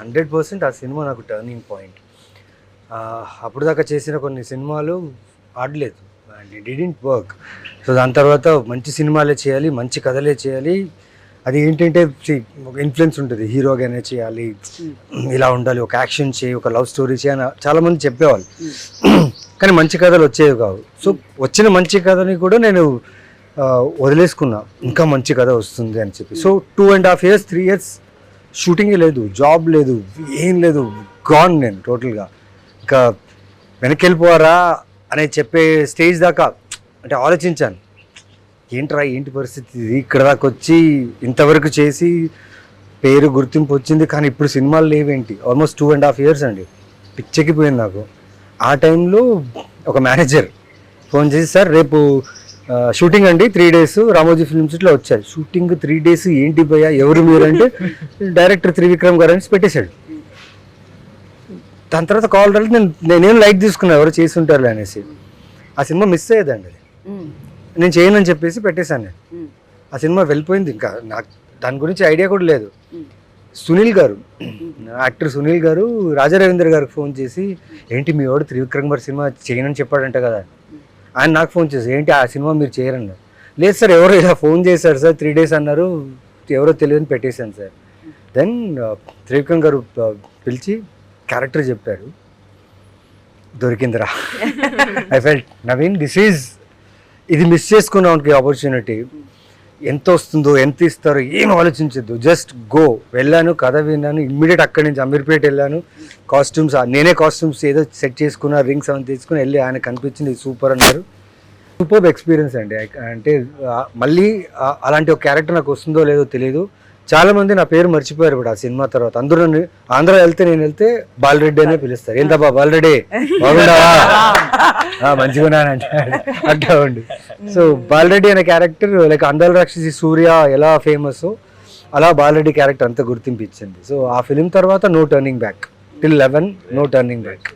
100% ఆ సినిమా నాకు turning point. అప్పుడు దాకా చేసిన కొన్ని సినిమాలు ఆడలేదు and it didn't work. So దాని తర్వాత మంచి సినిమాలే చేయాలి, మంచి కథలే చేయాలి. అది ఏంటంటే ఒక ఇన్ఫ్లుయెన్స్ ఉంటుంది, హీరోగానే చేయాలి, ఇలా ఉండాలి, ఒక యాక్షన్ చేయి, ఒక లవ్ స్టోరీ చేయి అని చాలామంది చెప్పేవాళ్ళు. కానీ మంచి కథలు వచ్చేవి కావు. సో వచ్చిన మంచి కథని కూడా నేను వదిలేసుకున్నా, ఇంకా మంచి కథ వస్తుంది అని చెప్పి. సో 2.5 years 3 years షూటింగే లేదు, జాబ్ లేదు, ఏం లేదు, గాన్ నేను టోటల్గా. ఇంకా వెనక్కి వెళ్ళిపోవారా అని చెప్పే స్టేజ్ దాకా అంటే ఆలోచించాను, ఏంటి పరిస్థితి, ఇక్కడ దాకా వచ్చి ఇంతవరకు చేసి పేరు గుర్తింపు వచ్చింది, కానీ ఇప్పుడు సినిమాలు లేవేంటి. ఆల్మోస్ట్ 2.5 years అండి, పిచ్చెక్కిపోయింది నాకు. ఆ టైంలో ఒక మేనేజర్ ఫోన్ చేసి, సార్ రేపు షూటింగ్ అండి 3 days రామోజీ ఫిల్మ్ సిటీలో వచ్చారు. షూటింగ్ 3 days ఏంటి భయ్యా, ఎవరు మీరు అంటే డైరెక్టర్ త్రివిక్రమ్ గారు అని పెట్టేశాడు. దాని తర్వాత కాల్ రాలేదు, నేనేం లైట్ తీసుకున్నా, ఎవరు చేసి ఉంటారు అనేసి. ఆ సినిమా మిస్ అయ్యేదండి, అది నేను చేయనని చెప్పేసి పెట్టేశాను నేను. ఆ సినిమా వెళ్ళిపోయింది, ఇంకా నాకు దాని గురించి ఐడియా కూడా లేదు. సునీల్ గారు, యాక్టర్ సునీల్ గారు రాజా రవీంద్ర గారికి ఫోన్ చేసి, ఏంటి మీ వాడు త్రివిక్రమ్ గారు సినిమా చేయనని చెప్పాడంట కదా. ఆయన నాకు ఫోన్ చేసి, ఏంటి ఆ సినిమా మీరు చేయరన్నారు. లేదు సార్, ఎవరో ఇలా ఫోన్ చేశారు సార్, 3 days అన్నారు, ఎవరో తెలియదని పెట్టేశాను సార్. దెన్ త్రివిక్రమ్ గారు పిలిచి క్యారెక్టర్ చెప్పారు, దొరికిందిరా. ఐ ఫెల్ట్ నవీన్ ఇది మిస్ చేసుకున్నానికి ఆపర్చునిటీ. ఎంత వస్తుందో, ఎంత ఇస్తారో ఏం ఆలోచించద్దు, జస్ట్ గో. వెళ్ళాను, కథ విన్నాను, ఇమ్మీడియట్ అక్కడి నుంచి అమీర్పేట వెళ్ళాను. కాస్ట్యూమ్స్ నేనే కాస్ట్యూమ్స్ ఏదో సెట్ చేసుకున్నా, రింగ్స్ అవన్నీ తీసుకుని వెళ్ళి ఆయన కనిపించింది, సూపర్ అన్నారు. సూపర్ ఎక్స్పీరియన్స్ అండి. అంటే మళ్ళీ అలాంటి ఒక క్యారెక్టర్ నాకు వస్తుందో లేదో తెలియదు. చాలామంది నా పేరు మర్చిపోయారు ఇప్పుడు ఆ సినిమా తర్వాత. అందరూ ఆంధ్ర నేను వెళ్తే బాలరెడ్డి అనే పిలుస్తారు. ఏంటబ్బా బాలరెడ్డి, బాగుండవా, మంచిగున్నానంటే అట్లా ఉండి. సో బాలరెడ్డి అనే క్యారెక్టర్ లైక్ అందాల రాక్షసి సూర్య ఎలా ఫేమస్, అలా బాలరెడ్డి క్యారెక్టర్ అంతా గుర్తింపు ఇచ్చింది. సో ఆ ఫిలిం తర్వాత no turning back, till 11 no turning back.